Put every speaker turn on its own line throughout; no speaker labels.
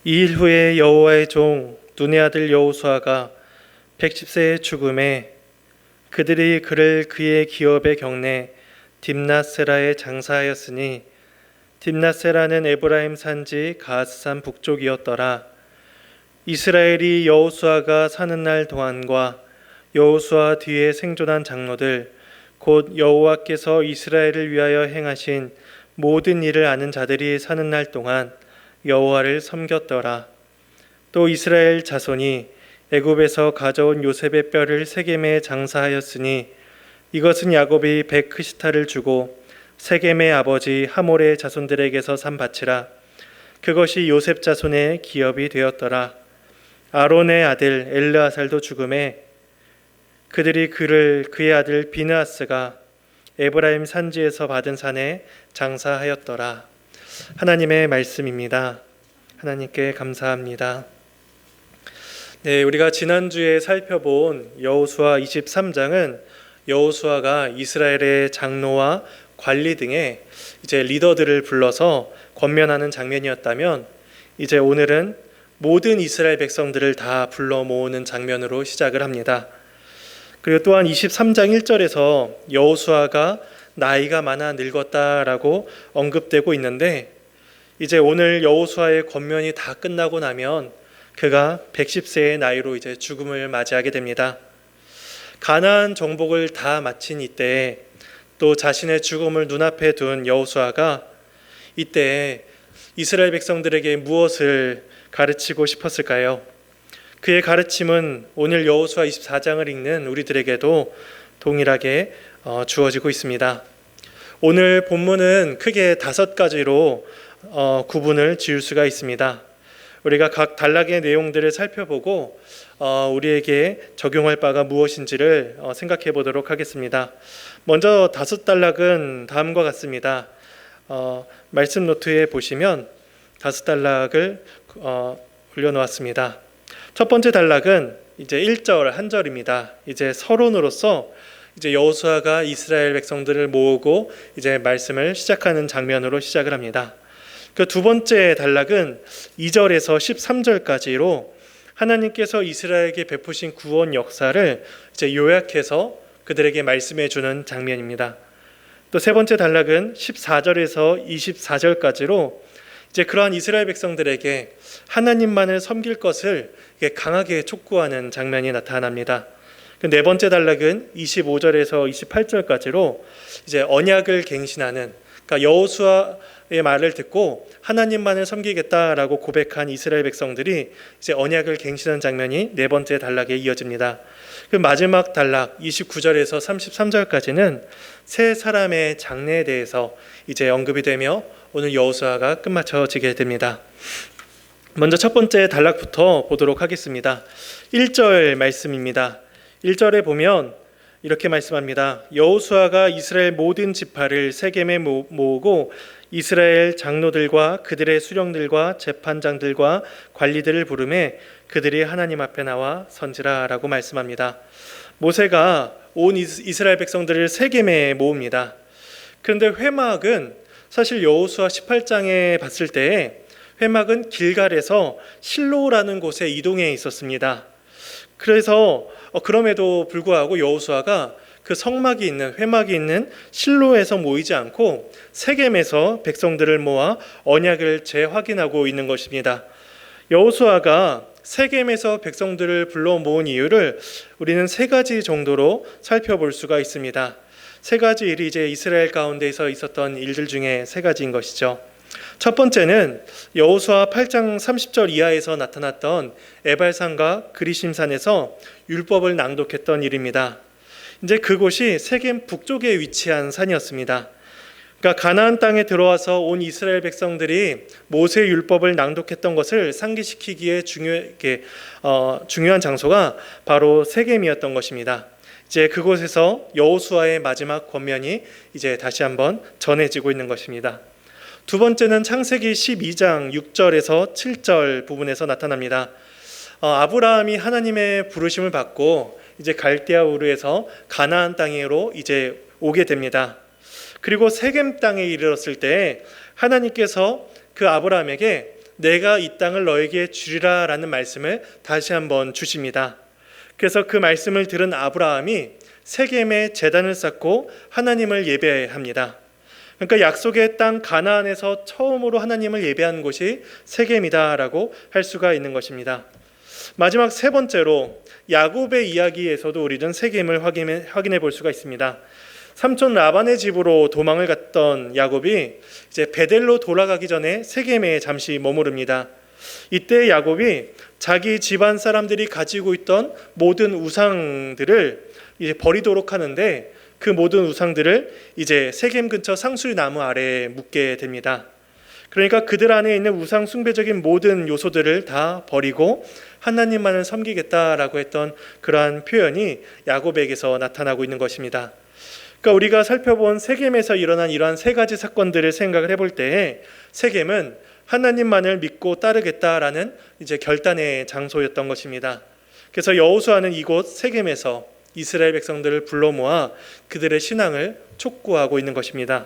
이 일 후에 여호와의 종 눈의 아들 여호수아가 110세의 죽음에 그들이 그를 그의 기업에 경내 딥낫세라에 장사하였으니 딥낫세라는 에브라임 산지 가스산 북쪽이었더라. 이스라엘이 여호수아가 사는 날 동안과 여호수아 뒤에 생존한 장로들 곧 여호와께서 이스라엘을 위하여 행하신 모든 일을 아는 자들이 사는 날 동안 여호와를 섬겼더라. 또 이스라엘 자손이 애굽에서 가져온 요셉의 뼈를 세겜에 장사하였으니 이것은 야곱이 백크시타를 주고 세겜의 아버지 하몰의 자손들에게서 산 밭이라. 그것이 요셉 자손의 기업이 되었더라. 아론의 아들 엘르아살도 죽음에 그들이 그의 아들 비느하스가 에브라임 산지에서 받은 산에 장사하였더라. 하나님의 말씀입니다. 하나님께 감사합니다. 네, 우리가 지난주에 살펴본 여호수아 23장은 여호수아가 이스라엘의 장로와 관리 등의 이제 리더들을 불러서 권면하는 장면이었다면, 이제 오늘은 모든 이스라엘 백성들을 다 불러 모으는 장면으로 시작을 합니다. 그리고 또한 23장 1절에서 여호수아가 나이가 많아 늙었다라고 언급되고 있는데, 이제 오늘 여호수아의 권면이 다 끝나고 나면 그가 110세의 나이로 이제 죽음을 맞이하게 됩니다. 가나안 정복을 다 마친 이때에 또 자신의 죽음을 눈앞에 둔 여호수아가 이때 이스라엘 백성들에게 무엇을 가르치고 싶었을까요? 그의 가르침은 오늘 여호수아 24장을 읽는 우리들에게도 동일하게 주어지고 있습니다. 오늘 본문은 크게 5가지로 구분을 지을 수가 있습니다. 우리가 각 단락의 내용들을 살펴보고 우리에게 적용할 바가 무엇인지를 생각해 보도록 하겠습니다. 먼저 5단락은 다음과 같습니다. 말씀 노트에 보시면 5단락을 올려놓았습니다. 첫 번째 단락은 이제 1절 한 절입니다. 이제 서론으로서 이제 여호수아가 이스라엘 백성들을 모으고 이제 말씀을 시작하는 장면으로 시작을 합니다. 그 두 번째 단락은 2절에서 13절까지로 하나님께서 이스라엘에게 베푸신 구원 역사를 이제 요약해서 그들에게 말씀해 주는 장면입니다. 또 세 번째 단락은 14절에서 24절까지로 이제 그러한 이스라엘 백성들에게 하나님만을 섬길 것을 강하게 촉구하는 장면이 나타납니다. 네 번째 단락은 25절에서 28절까지로 이제 언약을 갱신하는, 그러니까 여호수아의 말을 듣고 하나님만을 섬기겠다라고 고백한 이스라엘 백성들이 이제 언약을 갱신한 장면이 네 번째 단락에 이어집니다. 그 마지막 단락 29절에서 33절까지는 세 사람의 장례에 대해서 이제 언급이 되며 오늘 여호수아가 끝마쳐지게 됩니다. 먼저 첫 번째 단락부터 보도록 하겠습니다. 1절 말씀입니다. 1절에 보면 이렇게 말씀합니다. 여호수아가 이스라엘 모든 지파를 세겜에 모으고 이스라엘 장로들과 그들의 수령들과 재판장들과 관리들을 부르매 그들이 하나님 앞에 나와 선지라라고 말씀합니다. 모세가 온 이스라엘 백성들을 세겜에 모읍니다. 그런데 회막은 사실 여호수아 18장에 봤을 때 회막은 길갈에서 실로라는 곳에 이동해 있었습니다. 그래서 그럼에도 불구하고 여호수아가 그 성막이 있는, 회막이 있는 실로에서 모이지 않고 세겜에서 백성들을 모아 언약을 재확인하고 있는 것입니다. 여호수아가 세겜에서 백성들을 불러 모은 이유를 우리는 3가지 정도로 살펴볼 수가 있습니다. 3가지 일이 이제 이스라엘 가운데에서 있었던 일들 중에 3가지인 것이죠. 첫 번째는 여호수아 8장 30절 이하에서 나타났던 에발산과 그리심산에서 율법을 낭독했던 일입니다. 이제 그곳이 세겜 북쪽에 위치한 산이었습니다. 그러니까 가나안 땅에 들어와서 온 이스라엘 백성들이 모세 율법을 낭독했던 것을 상기시키기에 중요한 장소가 바로 세겜이었던 것입니다. 이제 그곳에서 여호수아의 마지막 권면이 이제 다시 한번 전해지고 있는 것입니다. 두 번째는 창세기 12장 6절에서 7절 부분에서 나타납니다. 아브라함이 하나님의 부르심을 받고 이제 갈대아 우르에서 가나안 땅으로 이제 오게 됩니다. 그리고 세겜 땅에 이르렀을 때 하나님께서 그 아브라함에게 내가 이 땅을 너에게 주리라 라는 말씀을 다시 한번 주십니다. 그래서 그 말씀을 들은 아브라함이 세겜에 제단을 쌓고 하나님을 예배합니다. 그러니까 약속의 땅 가나안에서 처음으로 하나님을 예배한 곳이 세겜이다라고 할 수가 있는 것입니다. 마지막 세 번째로 야곱의 이야기에서도 우리는 세겜을 확인해 볼 수가 있습니다. 삼촌 라반의 집으로 도망을 갔던 야곱이 이제 베델로 돌아가기 전에 세겜에 잠시 머무릅니다. 이때 야곱이 자기 집안 사람들이 가지고 있던 모든 우상들을 이제 버리도록 하는데 그 모든 우상들을 이제 세겜 근처 상수리 나무 아래에 묻게 됩니다. 그러니까 그들 안에 있는 우상 숭배적인 모든 요소들을 다 버리고 하나님만을 섬기겠다라고 했던 그러한 표현이 야곱에게서 나타나고 있는 것입니다. 그러니까 우리가 살펴본 세겜에서 일어난 이러한 세 가지 사건들을 생각을 해볼 때 세겜은 하나님만을 믿고 따르겠다라는 이제 결단의 장소였던 것입니다. 그래서 여호수아는 이곳 세겜에서 이스라엘 백성들을 불러 모아 그들의 신앙을 촉구하고 있는 것입니다.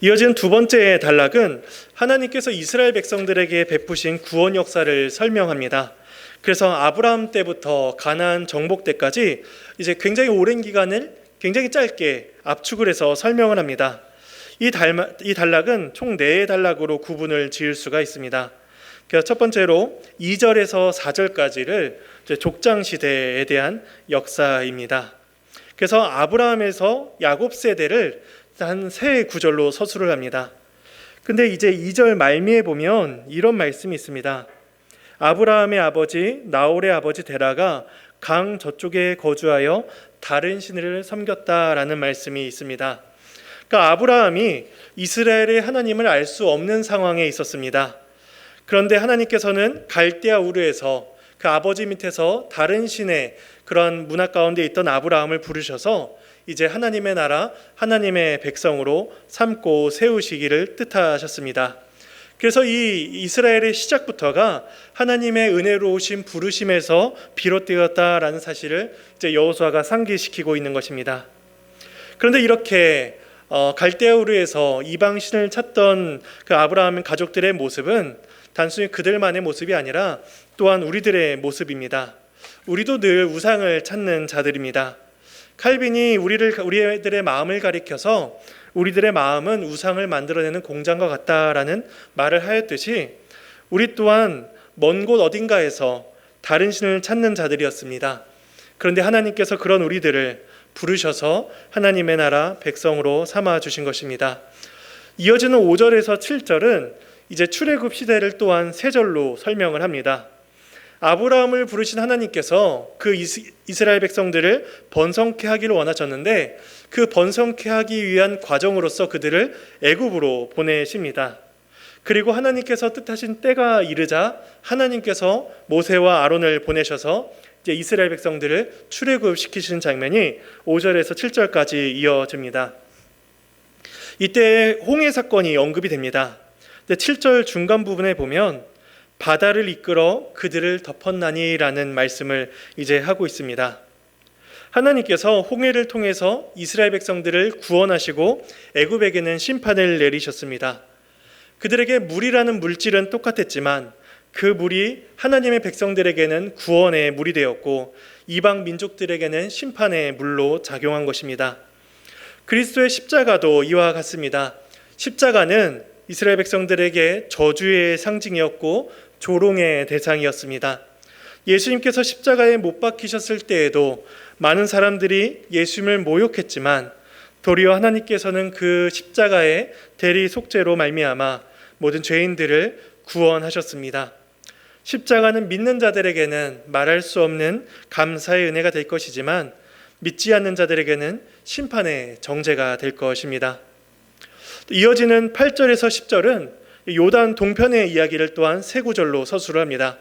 이어진 두 번째 단락은 하나님께서 이스라엘 백성들에게 베푸신 구원 역사를 설명합니다. 그래서 아브라함 때부터 가나안 정복 때까지 이제 굉장히 오랜 기간을 굉장히 짧게 압축을 해서 설명을 합니다. 이 단락은 총 4단락으로 구분을 지을 수가 있습니다. 그래서 첫 번째로 2절에서 4절까지를 족장 시대에 대한 역사입니다. 그래서 아브라함에서 야곱 세대를 한 세 구절로 서술을 합니다. 근데 이제 2절 말미에 보면 이런 말씀이 있습니다. 아브라함의 아버지 나홀의 아버지 데라가 강 저쪽에 거주하여 다른 신을 섬겼다라는 말씀이 있습니다. 그러니까 아브라함이 이스라엘의 하나님을 알 수 없는 상황에 있었습니다. 그런데 하나님께서는 갈대아 우르에서 그 아버지 밑에서 다른 신의 그런 문화 가운데 있던 아브라함을 부르셔서 이제 하나님의 나라, 하나님의 백성으로 삼고 세우시기를 뜻하셨습니다. 그래서 이 이스라엘의 시작부터가 하나님의 은혜로우신 부르심에서 비롯되었다라는 사실을 이제 여호수아가 상기시키고 있는 것입니다. 그런데 이렇게 갈대아 우르에서 이방 신을 찾던 그 아브라함 가족들의 모습은 단순히 그들만의 모습이 아니라 또한 우리들의 모습입니다. 우리도 늘 우상을 찾는 자들입니다. 칼빈이 우리들의 마음을 가리켜서 우리들의 마음은 우상을 만들어내는 공장과 같다라는 말을 하였듯이 우리 또한 먼 곳 어딘가에서 다른 신을 찾는 자들이었습니다. 그런데 하나님께서 그런 우리들을 부르셔서 하나님의 나라 백성으로 삼아 주신 것입니다. 이어지는 5절에서 7절은 이제 출애굽 시대를 또한 세 절로 설명을 합니다. 아브라함을 부르신 하나님께서 그 이스라엘 백성들을 번성케 하기를 원하셨는데 그 번성케 하기 위한 과정으로서 그들을 애굽으로 보내십니다. 그리고 하나님께서 뜻하신 때가 이르자 하나님께서 모세와 아론을 보내셔서 이제 이스라엘 백성들을 출애굽시키시는 장면이 5절에서 7절까지 이어집니다. 이때 홍해 사건이 언급이 됩니다. 7절 중간 부분에 보면 바다를 이끌어 그들을 덮었나니라는 말씀을 이제 하고 있습니다. 하나님께서 홍해를 통해서 이스라엘 백성들을 구원하시고 애굽에게는 심판을 내리셨습니다. 그들에게 물이라는 물질은 똑같았지만 그 물이 하나님의 백성들에게는 구원의 물이 되었고 이방 민족들에게는 심판의 물로 작용한 것입니다. 그리스도의 십자가도 이와 같습니다. 십자가는 이스라엘 백성들에게 저주의 상징이었고 조롱의 대상이었습니다. 예수님께서 십자가에 못 박히셨을 때에도 많은 사람들이 예수님을 모욕했지만 도리어 하나님께서는 그 십자가의 대리 속죄로 말미암아 모든 죄인들을 구원하셨습니다. 십자가는 믿는 자들에게는 말할 수 없는 감사의 은혜가 될 것이지만 믿지 않는 자들에게는 심판의 정죄가 될 것입니다. 이어지는 8절에서 10절은 요단 동편의 이야기를 또한 세 구절로 서술을 합니다.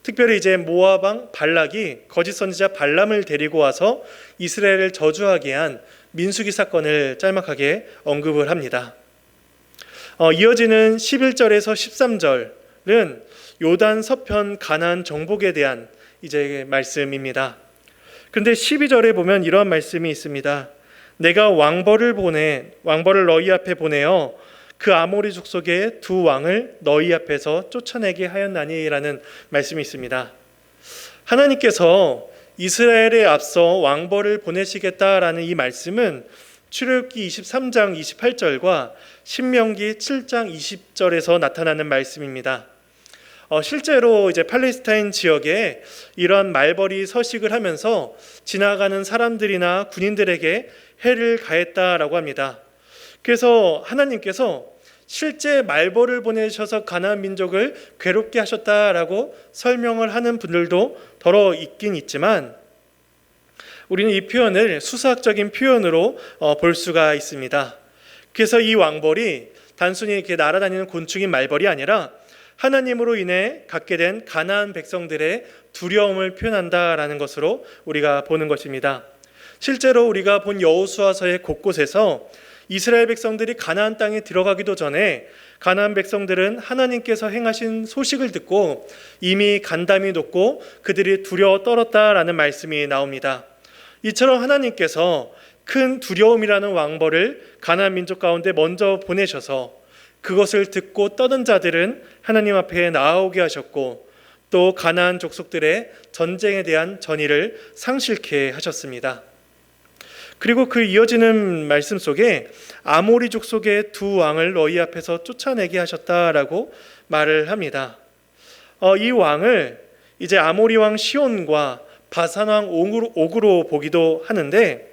특별히 이제 모압 왕 발락이 거짓 선지자 발람을 데리고 와서 이스라엘을 저주하게 한 민수기 사건을 짤막하게 언급을 합니다. 이어지는 11절에서 13절은 요단 서편 가나안 정복에 대한 이제 말씀입니다. 그런데 12절에 보면 이러한 말씀이 있습니다. 내가 왕벌을 너희 앞에 보내어 그 아모리 족속의 두 왕을 너희 앞에서 쫓아내게 하였나니라는 말씀이 있습니다. 하나님께서 이스라엘에 앞서 왕벌을 보내시겠다라는 이 말씀은 출애굽기 23장 28절과 신명기 7장 20절에서 나타나는 말씀입니다. 실제로 이제 팔레스타인 지역에 이러한 말벌이 서식을 하면서 지나가는 사람들이나 군인들에게 해를 가했다라고 합니다. 그래서 하나님께서 실제 말벌을 보내셔서 가나안 민족을 괴롭게 하셨다라고 설명을 하는 분들도 더러 있긴 있지만 우리는 이 표현을 수사학적인 표현으로 볼 수가 있습니다. 그래서 이 왕벌이 단순히 이렇게 날아다니는 곤충인 말벌이 아니라 하나님으로 인해 갖게 된 가나안 백성들의 두려움을 표현한다라는 것으로 우리가 보는 것입니다. 실제로 우리가 본 여호수아서의 곳곳에서 이스라엘 백성들이 가나안 땅에 들어가기도 전에 가나안 백성들은 하나님께서 행하신 소식을 듣고 이미 간담이 높고 그들이 두려워 떨었다라는 말씀이 나옵니다. 이처럼 하나님께서 큰 두려움이라는 왕벌을 가나안 민족 가운데 먼저 보내셔서 그것을 듣고 떠든 자들은 하나님 앞에 나아오게 하셨고 또 가나안 족속들의 전쟁에 대한 전의를 상실케 하셨습니다. 그리고 그 이어지는 말씀 속에 아모리 족속의 두 왕을 너희 앞에서 쫓아내게 하셨다라고 말을 합니다. 이 왕을 이제 아모리 왕 시온과 바산 왕 옥으로 보기도 하는데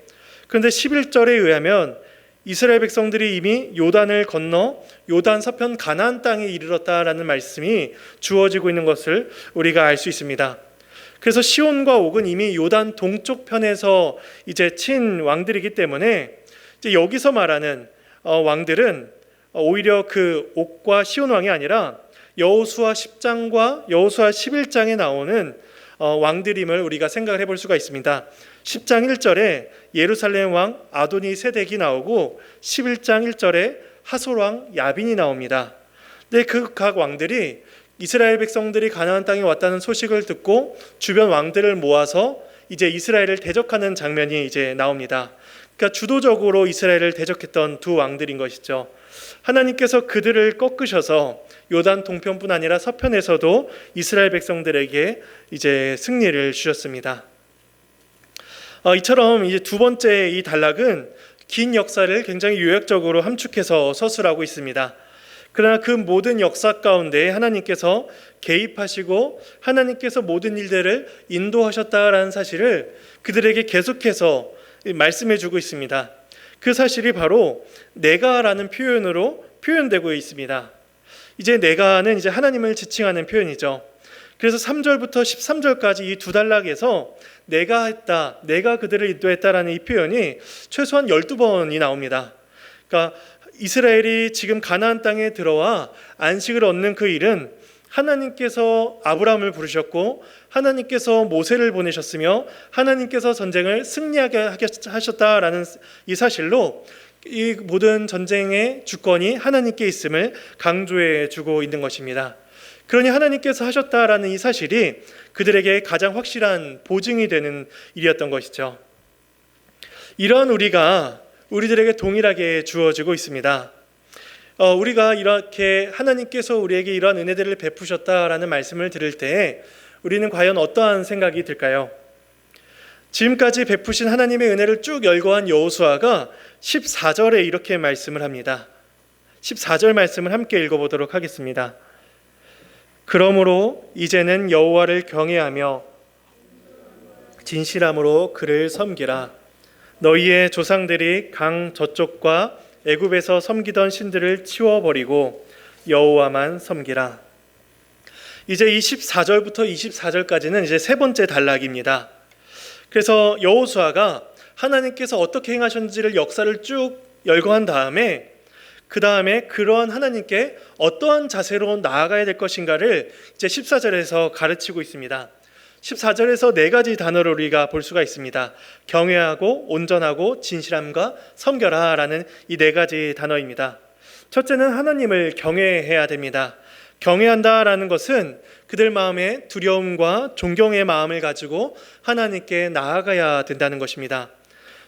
그런데 11절에 의하면 이스라엘 백성들이 이미 요단을 건너 요단 서편 가나안 땅에 이르렀다라는 말씀이 주어지고 있는 것을 우리가 알 수 있습니다. 그래서 시온과 옥은 이미 요단 동쪽 편에서 이제 친 왕들이기 때문에 이제 여기서 말하는 왕들은 오히려 그 옥과 시온 왕이 아니라 여호수아 10장과 여호수아 11장에 나오는 왕들임을 우리가 생각을 해볼 수가 있습니다. 10장 1절에 예루살렘 왕 아도니 세덱이 나오고 11장 1절에 하솔 왕 야빈이 나옵니다. 근데 그 각 왕들이 이스라엘 백성들이 가나안 땅에 왔다는 소식을 듣고 주변 왕들을 모아서 이제 이스라엘을 대적하는 장면이 이제 나옵니다. 그러니까 주도적으로 이스라엘을 대적했던 두 왕들인 것이죠. 하나님께서 그들을 꺾으셔서 요단 동편뿐 아니라 서편에서도 이스라엘 백성들에게 이제 승리를 주셨습니다. 이처럼 이제 두 번째 이 단락은 긴 역사를 굉장히 요약적으로 함축해서 서술하고 있습니다. 그러나 그 모든 역사 가운데 하나님께서 개입하시고 하나님께서 모든 일들을 인도하셨다라는 사실을 그들에게 계속해서 말씀해 주고 있습니다. 그 사실이 바로 내가라는 표현으로 표현되고 있습니다. 이제 내가는 이제 하나님을 지칭하는 표현이죠. 그래서 3절부터 13절까지 이 두 단락에서 내가 했다, 내가 그들을 인도했다라는 이 표현이 최소한 12번이 나옵니다. 그러니까 이스라엘이 지금 가나안 땅에 들어와 안식을 얻는 그 일은 하나님께서 아브라함을 부르셨고 하나님께서 모세를 보내셨으며 하나님께서 전쟁을 승리하게 하셨다라는 이 사실로 이 모든 전쟁의 주권이 하나님께 있음을 강조해 주고 있는 것입니다. 그러니 하나님께서 하셨다라는 이 사실이 그들에게 가장 확실한 보증이 되는 일이었던 것이죠. 이러한 우리가 우리들에게 동일하게 주어지고 있습니다. 우리가 이렇게 하나님께서 우리에게 이러한 은혜들을 베푸셨다라는 말씀을 들을 때 우리는 과연 어떠한 생각이 들까요? 지금까지 베푸신 하나님의 은혜를 쭉 열거한 여호수아가 14절에 이렇게 말씀을 합니다. 14절 말씀을 함께 읽어보도록 하겠습니다. 그러므로 이제는 여호와를 경외하며 진실함으로 그를 섬기라. 너희의 조상들이 강 저쪽과 애굽에서 섬기던 신들을 치워버리고 여호와만 섬기라. 이제 24절부터 24절까지는 이제 세 번째 단락입니다. 그래서 여호수아가 하나님께서 어떻게 행하셨는지를 역사를 쭉 열거한 다음에 그 다음에 그러한 하나님께 어떠한 자세로 나아가야 될 것인가를 이제 14절에서 가르치고 있습니다. 14절에서 네 가지 단어를 우리가 볼 수가 있습니다. 경외하고 온전하고 진실함과 섬겨라 라는 이 네 가지 단어입니다. 첫째는 하나님을 경외해야 됩니다. 경외한다라는 것은 그들 마음에 두려움과 존경의 마음을 가지고 하나님께 나아가야 된다는 것입니다.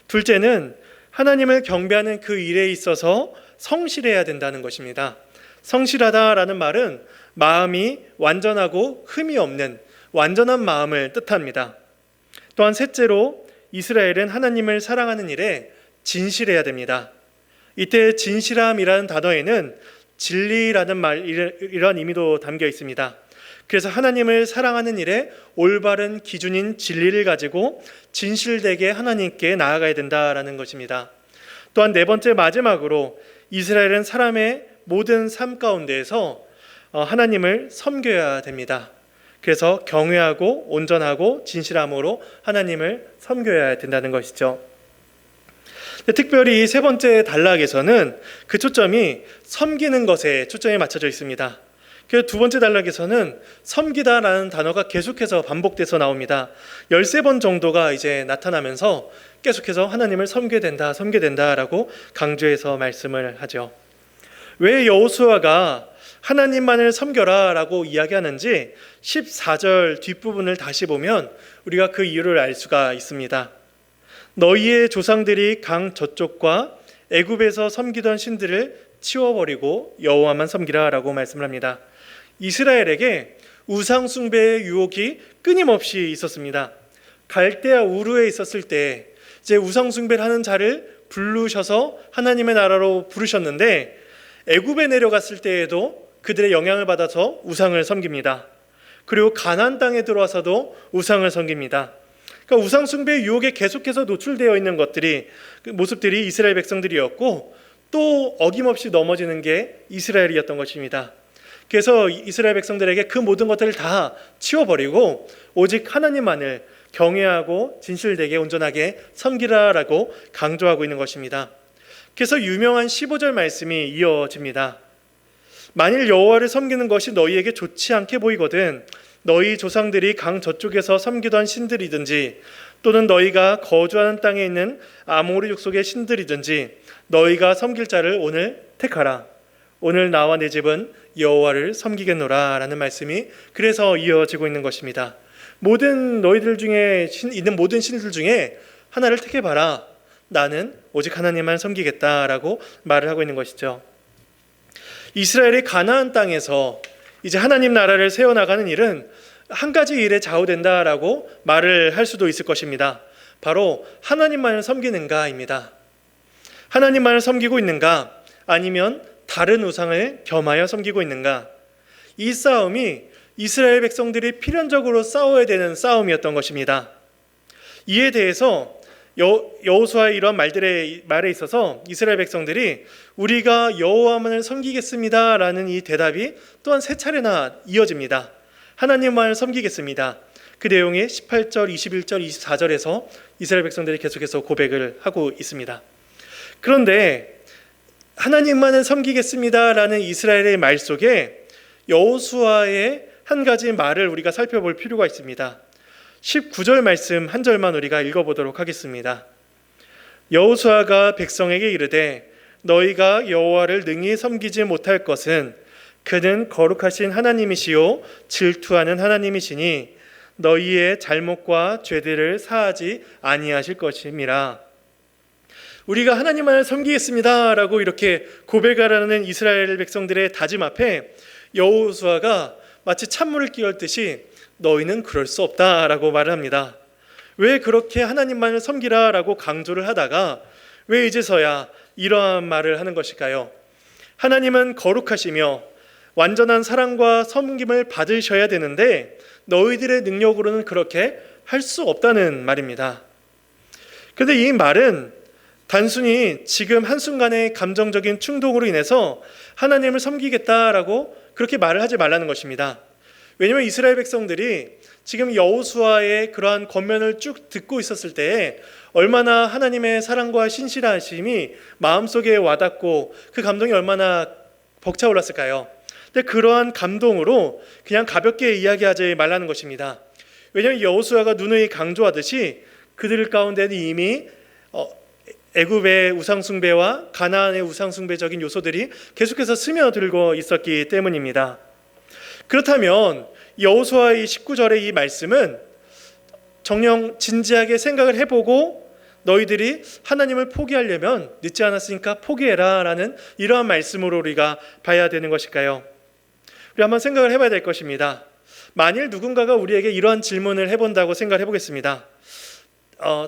둘째는 하나님을 경배하는 그 일에 있어서 성실해야 된다는 것입니다. 성실하다라는 말은 마음이 완전하고 흠이 없는 완전한 마음을 뜻합니다. 또한 셋째로 이스라엘은 하나님을 사랑하는 일에 진실해야 됩니다. 이때 진실함이라는 단어에는 진리라는 말, 이런 의미도 담겨 있습니다. 그래서 하나님을 사랑하는 일에 올바른 기준인 진리를 가지고 진실되게 하나님께 나아가야 된다라는 것입니다. 또한 네 번째 마지막으로 이스라엘은 사람의 모든 삶 가운데에서 하나님을 섬겨야 됩니다. 그래서 경외하고 온전하고 진실함으로 하나님을 섬겨야 된다는 것이죠. 특별히 이 세 번째 단락에서는 그 초점이 섬기는 것에 초점이 맞춰져 있습니다. 그래서 두 번째 단락에서는 섬기다라는 단어가 계속해서 반복돼서 나옵니다. 13번 정도가 이제 나타나면서 계속해서 하나님을 섬겨야 된다라고 강조해서 말씀을 하죠. 왜 여호수아가 하나님만을 섬겨라라고 이야기하는지 14절 뒷부분을 다시 보면 우리가 그 이유를 알 수가 있습니다. 너희의 조상들이 강 저쪽과 애굽에서 섬기던 신들을 치워버리고 여호와만 섬기라라고 말씀을 합니다. 이스라엘에게 우상 숭배의 유혹이 끊임없이 있었습니다. 갈대아 우르에 있었을 때 이제 우상 숭배를 하는 자를 부르셔서 하나님의 나라로 부르셨는데 애굽에 내려갔을 때에도 그들의 영향을 받아서 우상을 섬깁니다. 그리고 가나안 땅에 들어와서도 우상을 섬깁니다. 그러니까 우상 숭배의 유혹에 계속해서 노출되어 있는 것들이 그 모습들이 이스라엘 백성들이었고 또 어김없이 넘어지는 게 이스라엘이었던 것입니다. 그래서 이스라엘 백성들에게 그 모든 것들을 다 치워버리고 오직 하나님만을 경외하고 진실되게 온전하게 섬기라라고 강조하고 있는 것입니다. 그래서 유명한 15절 말씀이 이어집니다. 만일 여호와를 섬기는 것이 너희에게 좋지 않게 보이거든 너희 조상들이 강 저쪽에서 섬기던 신들이든지 또는 너희가 거주하는 땅에 있는 아모리 족속의 신들이든지 너희가 섬길 자를 오늘 택하라. 오늘 나와 내 집은 여호와를 섬기겠노라 라는 말씀이 그래서 이어지고 있는 것입니다. 모든 너희들 중에 있는 모든 신들 중에 하나를 택해봐라. 나는 오직 하나님만 섬기겠다라고 말을 하고 있는 것이죠. 이스라엘이 가나안 땅에서 이제 하나님 나라를 세워나가는 일은 한 가지 일에 좌우된다라고 말을 할 수도 있을 것입니다. 바로 하나님만을 섬기는가입니다. 하나님만을 섬기고 있는가 아니면 다른 우상을 겸하여 섬기고 있는가. 이 싸움이 이스라엘 백성들이 필연적으로 싸워야 되는 싸움이었던 것입니다. 이에 대해서 여호수아의 이런 말에 있어서 이스라엘 백성들이 우리가 여호와만을 섬기겠습니다 라는 이 대답이 또한 세 차례나 이어집니다. 하나님만을 섬기겠습니다. 그 내용이 18절, 21절, 24절에서 이스라엘 백성들이 계속해서 고백을 하고 있습니다. 그런데 하나님만을 섬기겠습니다 라는 이스라엘의 말 속에 여호수아의 한 가지 말을 우리가 살펴볼 필요가 있습니다. 19절 말씀 한 절만 우리가 읽어보도록 하겠습니다. 여호수아가 백성에게 이르되 너희가 여호와를 능히 섬기지 못할 것은 그는 거룩하신 하나님이시요 질투하는 하나님이시니 너희의 잘못과 죄들을 사하지 아니하실 것임이라. 우리가 하나님만을 섬기겠습니다 라고 이렇게 고백하라는 이스라엘 백성들의 다짐 앞에 여호수아가 마치 찬물을 끼얹듯이 너희는 그럴 수 없다라고 말을 합니다. 왜 그렇게 하나님만을 섬기라라고 강조를 하다가 왜 이제서야 이러한 말을 하는 것일까요? 하나님은 거룩하시며 완전한 사랑과 섬김을 받으셔야 되는데 너희들의 능력으로는 그렇게 할 수 없다는 말입니다. 그런데 이 말은 단순히 지금 한순간의 감정적인 충동으로 인해서 하나님을 섬기겠다라고 그렇게 말을 하지 말라는 것입니다. 왜냐하면 이스라엘 백성들이 지금 여호수아의 그러한 권면을 쭉 듣고 있었을 때 얼마나 하나님의 사랑과 신실하심이 마음속에 와닿고 그 감동이 얼마나 벅차올랐을까요? 근데 그러한 감동으로 그냥 가볍게 이야기하지 말라는 것입니다. 왜냐하면 여호수아가 누누이 강조하듯이 그들 가운데는 이미 애굽의 우상숭배와 가나안의 우상숭배적인 요소들이 계속해서 스며들고 있었기 때문입니다. 그렇다면 여호수아의 19절의 이 말씀은 정녕 진지하게 생각을 해보고 너희들이 하나님을 포기하려면 늦지 않았으니까 포기해라 라는 이러한 말씀으로 우리가 봐야 되는 것일까요? 우리 한번 생각을 해봐야 될 것입니다. 만일 누군가가 우리에게 이러한 질문을 해본다고 생각을 해보겠습니다.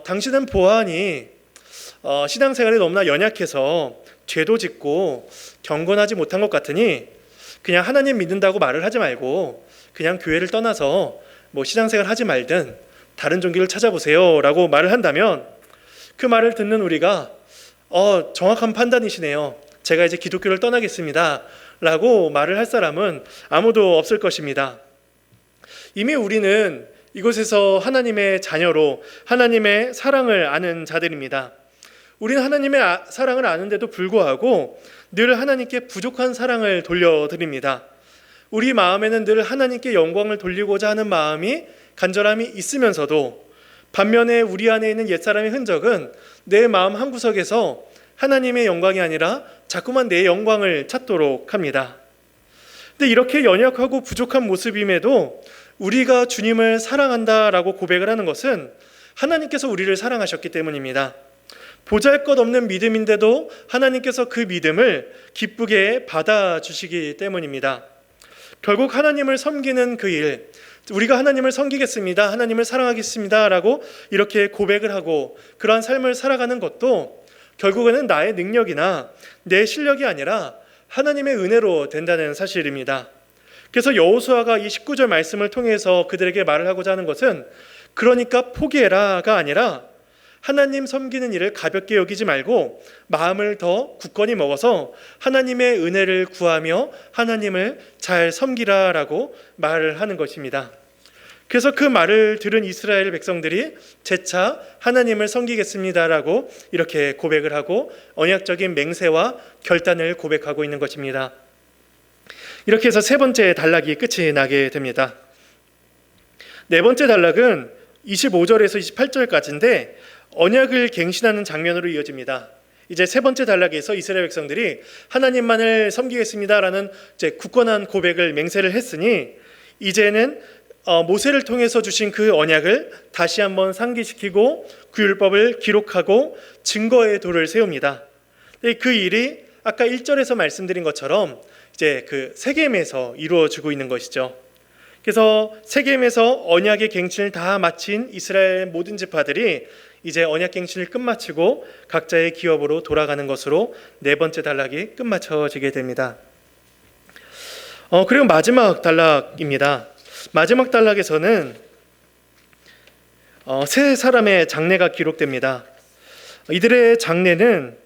당신은 보아하니 신앙생활이 너무나 연약해서 죄도 짓고 경건하지 못한 것 같으니 그냥 하나님 믿는다고 말을 하지 말고 그냥 교회를 떠나서 신앙생활 하지 말든 다른 종교를 찾아보세요 라고 말을 한다면, 그 말을 듣는 우리가 정확한 판단이시네요, 제가 이제 기독교를 떠나겠습니다 라고 말을 할 사람은 아무도 없을 것입니다. 이미 우리는 이곳에서 하나님의 자녀로 하나님의 사랑을 아는 자들입니다. 우리는 하나님의 사랑을 아는데도 불구하고 늘 하나님께 부족한 사랑을 돌려드립니다. 우리 마음에는 늘 하나님께 영광을 돌리고자 하는 마음이 간절함이 있으면서도, 반면에 우리 안에 있는 옛사람의 흔적은 내 마음 한구석에서 하나님의 영광이 아니라 자꾸만 내 영광을 찾도록 합니다. 근데 이렇게 연약하고 부족한 모습임에도 우리가 주님을 사랑한다라고 고백을 하는 것은 하나님께서 우리를 사랑하셨기 때문입니다. 보잘것없는 믿음인데도 하나님께서 그 믿음을 기쁘게 받아주시기 때문입니다. 결국 하나님을 섬기는 그 일, 우리가 하나님을 섬기겠습니다, 하나님을 사랑하겠습니다 라고 이렇게 고백을 하고 그러한 삶을 살아가는 것도 결국에는 나의 능력이나 내 실력이 아니라 하나님의 은혜로 된다는 사실입니다. 그래서 여호수아가 이 19절 말씀을 통해서 그들에게 말을 하고자 하는 것은, 그러니까 포기해라가 아니라 하나님 섬기는 일을 가볍게 여기지 말고 마음을 더 굳건히 먹어서 하나님의 은혜를 구하며 하나님을 잘 섬기라라고 말을 하는 것입니다. 그래서 그 말을 들은 이스라엘 백성들이 재차 하나님을 섬기겠습니다라고 이렇게 고백을 하고 언약적인 맹세와 결단을 고백하고 있는 것입니다. 이렇게 해서 세 번째 단락이 끝이 나게 됩니다. 네 번째 단락은 25절에서 28절까지인데 언약을 갱신하는 장면으로 이어집니다. 이제 세 번째 단락에서 이스라엘 백성들이 하나님만을 섬기겠습니다라는 이제 굳건한 고백을 맹세를 했으니, 이제는 모세를 통해서 주신 그 언약을 다시 한번 상기시키고 그 율법을 기록하고 증거의 돌을 세웁니다. 그 일이 아까 1절에서 말씀드린 것처럼 이제 그 세겜에서 이루어지고 있는 것이죠. 그래서 세겜에서 언약의 갱신을 다 마친 이스라엘 모든 지파들이 이제 언약 갱신을 끝마치고 각자의 기업으로 돌아가는 것으로 네 번째 단락이 끝마쳐지게 됩니다. 그리고 마지막 단락입니다. 마지막 단락에서는 세 사람의 장례가 기록됩니다. 이들의 장례는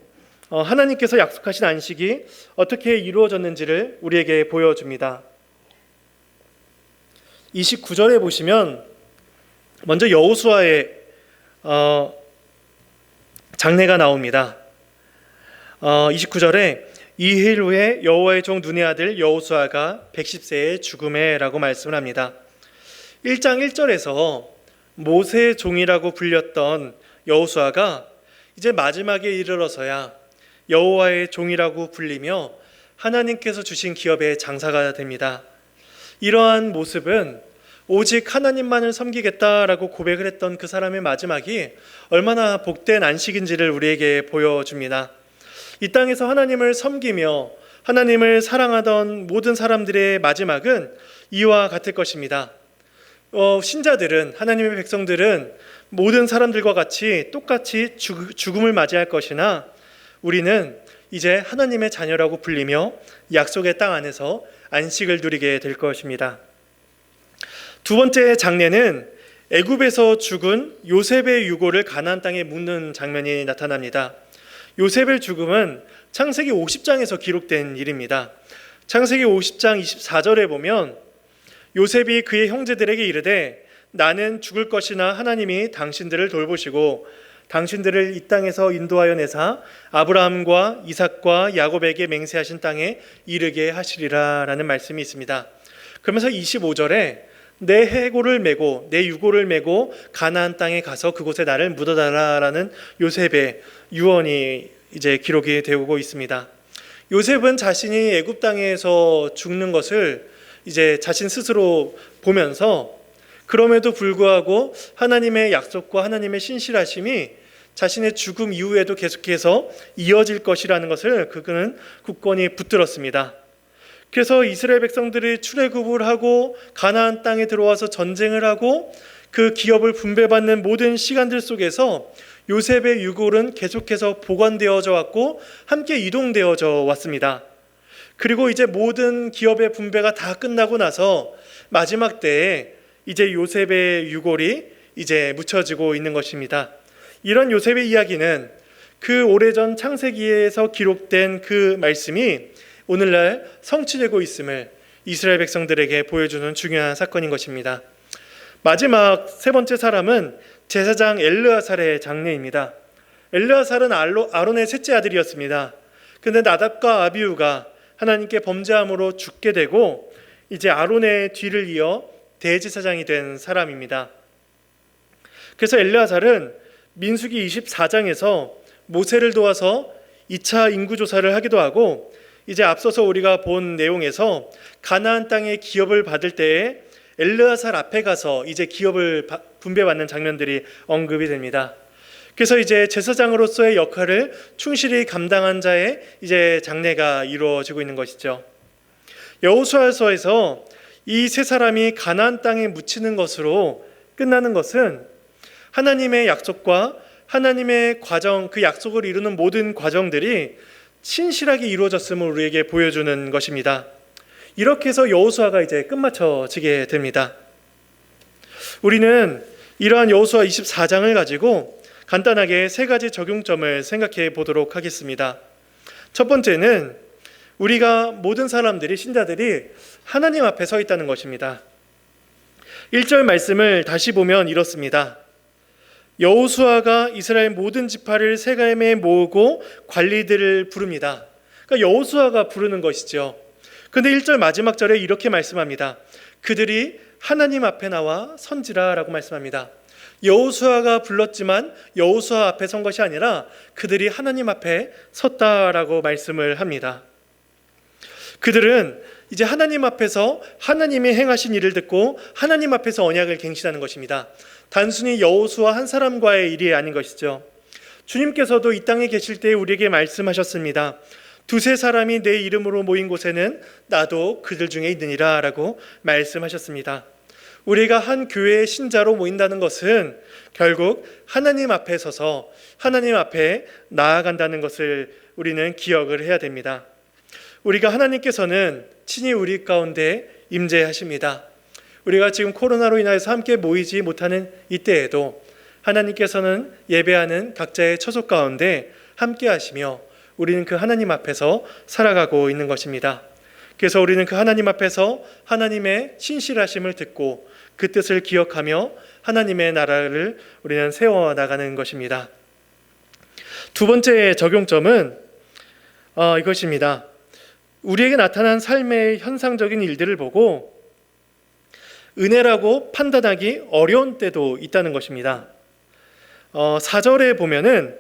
하나님께서 약속하신 안식이 어떻게 이루어졌는지를 우리에게 보여줍니다. 29절에 보시면 먼저 여호수아의 장례가 나옵니다. 29절에 이힐 후에 여호와의 종 눈의 아들 여호수아가 110세에 죽음에 라고 말씀을 합니다. 1장 1절에서 모세의 종이라고 불렸던 여호수아가 이제 마지막에 이르러서야 여호와의 종이라고 불리며 하나님께서 주신 기업의 장사가 됩니다. 이러한 모습은 오직 하나님만을 섬기겠다라고 고백을 했던 그 사람의 마지막이 얼마나 복된 안식인지를 우리에게 보여줍니다. 이 땅에서 하나님을 섬기며 하나님을 사랑하던 모든 사람들의 마지막은 이와 같을 것입니다. 신자들은, 하나님의 백성들은 모든 사람들과 같이 똑같이 죽음을 맞이할 것이나 우리는 이제 하나님의 자녀라고 불리며 약속의 땅 안에서 안식을 누리게 될 것입니다. 두 번째 장례는 애굽에서 죽은 요셉의 유고를 가나안 땅에 묻는 장면이 나타납니다. 요셉의 죽음은 창세기 50장에서 기록된 일입니다. 창세기 50장 24절에 보면 요셉이 그의 형제들에게 이르되 나는 죽을 것이나 하나님이 당신들을 돌보시고 당신들을 이 땅에서 인도하여 내사 아브라함과 이삭과 야곱에게 맹세하신 땅에 이르게 하시리라 라는 말씀이 있습니다. 그러면서 25절에 내 해골을 메고 내 유골을 메고 가나안 땅에 가서 그곳에 나를 묻어달라라는 요셉의 유언이 이제 기록이 되고 있습니다. 요셉은 자신이 애굽 땅에서 죽는 것을 이제 자신 스스로 보면서 그럼에도 불구하고 하나님의 약속과 하나님의 신실하심이 자신의 죽음 이후에도 계속해서 이어질 것이라는 것을 그는 굳건히 붙들었습니다. 그래서 이스라엘 백성들이 출애굽을 하고 가나안 땅에 들어와서 전쟁을 하고 그 기업을 분배받는 모든 시간들 속에서 요셉의 유골은 계속해서 보관되어져 왔고 함께 이동되어져 왔습니다. 그리고 이제 모든 기업의 분배가 다 끝나고 나서 마지막 때에 이제 요셉의 유골이 이제 묻혀지고 있는 것입니다. 이런 요셉의 이야기는 그 오래전 창세기에서 기록된 그 말씀이 오늘날 성취되고 있음을 이스라엘 백성들에게 보여주는 중요한 사건인 것입니다. 마지막 세 번째 사람은 제사장 엘르아살의 장례입니다. 엘르아살은 아론의 셋째 아들이었습니다. 그런데 나답과 아비후가 하나님께 범죄함으로 죽게 되고 이제 아론의 뒤를 이어 대제사장이 된 사람입니다. 그래서 엘르아살은 민수기 24장에서 모세를 도와서 2차 인구조사를 하기도 하고 이제 앞서서 우리가 본 내용에서 가나안 땅의 기업을 받을 때에 엘르아살 앞에 가서 이제 기업을 분배받는 장면들이 언급이 됩니다. 그래서 이제 제사장으로서의 역할을 충실히 감당한 자의 이제 장례가 이루어지고 있는 것이죠. 여호수아서에서 이 세 사람이 가나안 땅에 묻히는 것으로 끝나는 것은 하나님의 약속과 하나님의 과정, 그 약속을 이루는 모든 과정들이 신실하게 이루어졌음을 우리에게 보여주는 것입니다. 이렇게 해서 여호수아가 이제 끝마쳐지게 됩니다. 우리는 이러한 여호수아 24장을 가지고 간단하게 세 가지 적용점을 생각해 보도록 하겠습니다. 첫 번째는 우리가 모든 사람들이, 신자들이 하나님 앞에 서 있다는 것입니다. 1절 말씀을 다시 보면 이렇습니다. 여호수아가 이스라엘 모든 지파를 세겜에 모으고 관리들을 부릅니다. 그러니까 여호수아가 부르는 것이죠. 그런데 1절 마지막 절에 이렇게 말씀합니다. 그들이 하나님 앞에 나와 선지라 라고 말씀합니다. 여호수아가 불렀지만 여호수아 앞에 선 것이 아니라 그들이 하나님 앞에 섰다라고 말씀을 합니다. 그들은 이제 하나님 앞에서 하나님이 행하신 일을 듣고 하나님 앞에서 언약을 갱신하는 것입니다. 단순히 여호수아 한 사람과의 일이 아닌 것이죠. 주님께서도 이 땅에 계실 때 우리에게 말씀하셨습니다. 두세 사람이 내 이름으로 모인 곳에는 나도 그들 중에 있느니라 라고 말씀하셨습니다. 우리가 한 교회의 신자로 모인다는 것은 결국 하나님 앞에 서서 하나님 앞에 나아간다는 것을 우리는 기억을 해야 됩니다. 우리가 하나님께서는 친히 우리 가운데 임재하십니다. 우리가 지금 코로나로 인하여서 함께 모이지 못하는 이때에도 하나님께서는 예배하는 각자의 처소 가운데 함께 하시며 우리는 그 하나님 앞에서 살아가고 있는 것입니다. 그래서 우리는 그 하나님 앞에서 하나님의 신실하심을 듣고 그 뜻을 기억하며 하나님의 나라를 우리는 세워나가는 것입니다. 두 번째 적용점은 이것입니다. 우리에게 나타난 삶의 현상적인 일들을 보고 은혜라고 판단하기 어려운 때도 있다는 것입니다. 4절에 보면은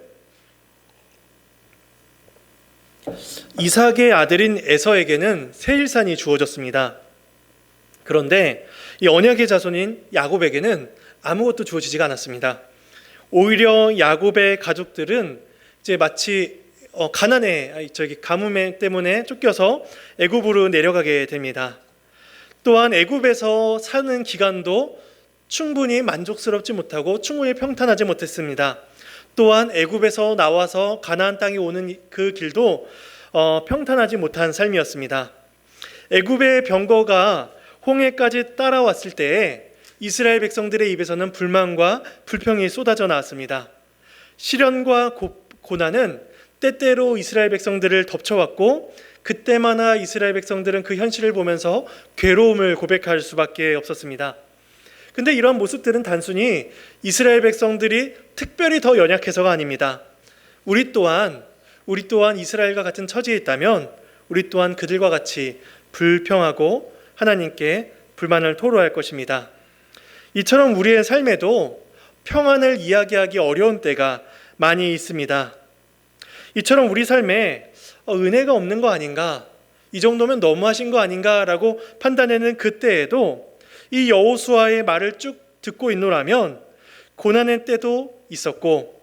이삭의 아들인 에서에게는 세일산이 주어졌습니다. 그런데 이 언약의 자손인 야곱에게는 아무것도 주어지지가 않았습니다. 오히려 야곱의 가족들은 이제 마치 가뭄 때문에 쫓겨서 애굽으로 내려가게 됩니다. 또한 애굽에서 사는 기간도 충분히 만족스럽지 못하고 충분히 평탄하지 못했습니다. 또한 애굽에서 나와서 가나안 땅에 오는 그 길도 평탄하지 못한 삶이었습니다. 애굽의 병거가 홍해까지 따라왔을 때에 이스라엘 백성들의 입에서는 불만과 불평이 쏟아져 나왔습니다. 시련과 고난은 때때로 이스라엘 백성들을 덮쳐왔고 그때마다 이스라엘 백성들은 그 현실을 보면서 괴로움을 고백할 수밖에 없었습니다. 근데 이런 모습들은 단순히 이스라엘 백성들이 특별히 더 연약해서가 아닙니다. 우리 또한 이스라엘과 같은 처지에 있다면 우리 또한 그들과 같이 불평하고 하나님께 불만을 토로할 것입니다. 이처럼 우리의 삶에도 평안을 이야기하기 어려운 때가 많이 있습니다. 이처럼 우리 삶에 은혜가 없는 거 아닌가, 이 정도면 너무하신 거 아닌가라고 판단하는 그때에도 이 여호수아의 말을 쭉 듣고 있노라면 고난의 때도 있었고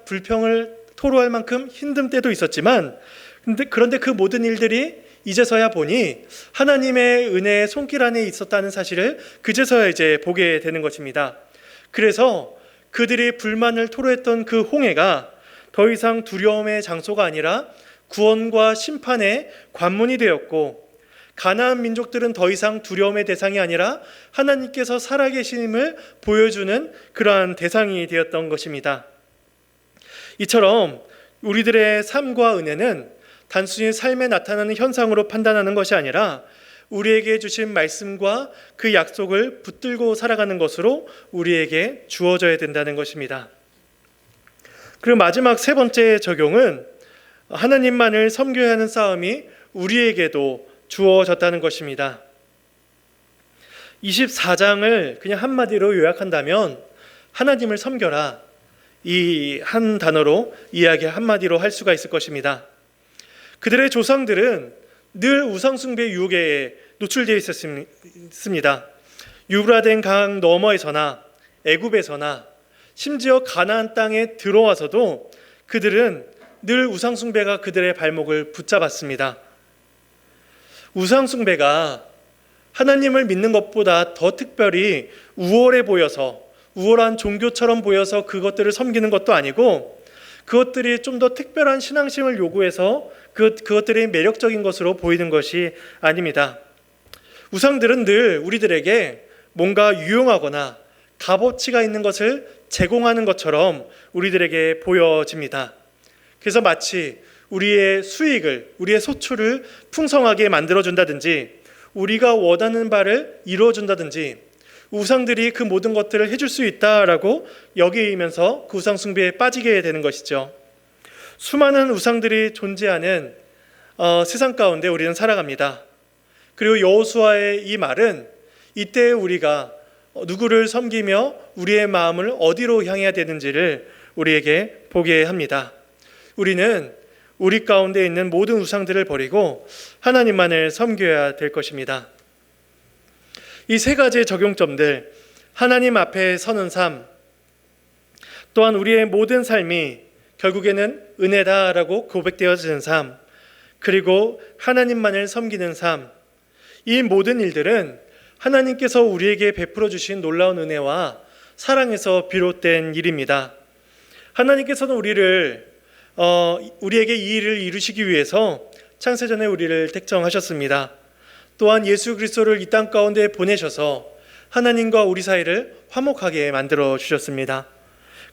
불평을 토로할 만큼 힘든 때도 있었지만 그런데 그 모든 일들이 이제서야 보니 하나님의 은혜의 손길 안에 있었다는 사실을 그제서야 이제 보게 되는 것입니다. 그래서 그들이 불만을 토로했던 그 홍해가 더 이상 두려움의 장소가 아니라 구원과 심판의 관문이 되었고, 가나안 민족들은 더 이상 두려움의 대상이 아니라 하나님께서 살아계심을 보여주는 그러한 대상이 되었던 것입니다. 이처럼 우리들의 삶과 은혜는 단순히 삶에 나타나는 현상으로 판단하는 것이 아니라 우리에게 주신 말씀과 그 약속을 붙들고 살아가는 것으로 우리에게 주어져야 된다는 것입니다. 그리고 마지막 세 번째 적용은 하나님만을 섬겨야 하는 싸움이 우리에게도 주어졌다는 것입니다. 24장을 그냥 한마디로 요약한다면 하나님을 섬겨라, 이 한 단어로 이야기 한마디로 할 수가 있을 것입니다. 그들의 조상들은 늘 우상숭배 유혹에 노출되어 있었습니다. 유브라덴 강 너머에서나 애굽에서나 심지어 가나안 땅에 들어와서도 그들은 늘 우상숭배가 그들의 발목을 붙잡았습니다. 우상숭배가 하나님을 믿는 것보다 더 특별히 우월해 보여서, 우월한 종교처럼 보여서 그것들을 섬기는 것도 아니고, 그것들이 좀 더 특별한 신앙심을 요구해서 그것들이 매력적인 것으로 보이는 것이 아닙니다. 우상들은 늘 우리들에게 뭔가 유용하거나 값어치가 있는 것을 제공하는 것처럼 우리들에게 보여집니다. 그래서 마치 우리의 수익을, 우리의 소출을 풍성하게 만들어준다든지, 우리가 원하는 바를 이루어준다든지, 우상들이 그 모든 것들을 해줄 수 있다라고 여기면서 그 우상 숭배에 빠지게 되는 것이죠. 수많은 우상들이 존재하는 세상 가운데 우리는 살아갑니다. 그리고 여호수아의 이 말은 이때 우리가 누구를 섬기며 우리의 마음을 어디로 향해야 되는지를 우리에게 보게 합니다. 우리는 우리 가운데 있는 모든 우상들을 버리고 하나님만을 섬겨야 될 것입니다. 이 세 가지의 적용점들, 하나님 앞에 서는 삶, 또한 우리의 모든 삶이 결국에는 은혜다라고 고백되어지는 삶, 그리고 하나님만을 섬기는 삶, 이 모든 일들은 하나님께서 우리에게 베풀어 주신 놀라운 은혜와 사랑에서 비롯된 일입니다. 하나님께서는 우리에게 이 일을 이루시기 위해서 창세전에 우리를 택정하셨습니다. 또한 예수 그리스도를 이 땅 가운데 보내셔서 하나님과 우리 사이를 화목하게 만들어 주셨습니다.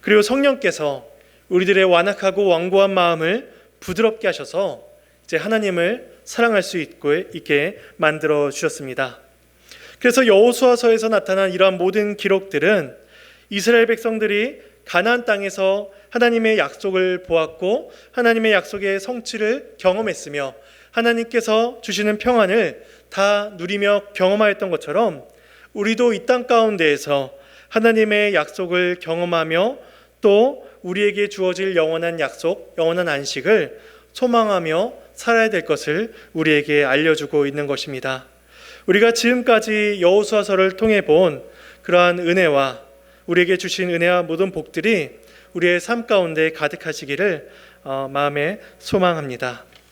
그리고 성령께서 우리들의 완악하고 완고한 마음을 부드럽게 하셔서 이제 하나님을 사랑할 수 있게 만들어 주셨습니다. 그래서 여호수아서에서 나타난 이러한 모든 기록들은 이스라엘 백성들이 가나안 땅에서 하나님의 약속을 보았고 하나님의 약속의 성취를 경험했으며 하나님께서 주시는 평안을 다 누리며 경험하였던 것처럼 우리도 이 땅 가운데에서 하나님의 약속을 경험하며 또 우리에게 주어질 영원한 약속, 영원한 안식을 소망하며 살아야 될 것을 우리에게 알려주고 있는 것입니다. 우리가 지금까지 여호수아서를 통해 본 그러한 은혜와 우리에게 주신 은혜와 모든 복들이 우리의 삶 가운데 가득하시기를 마음에 소망합니다.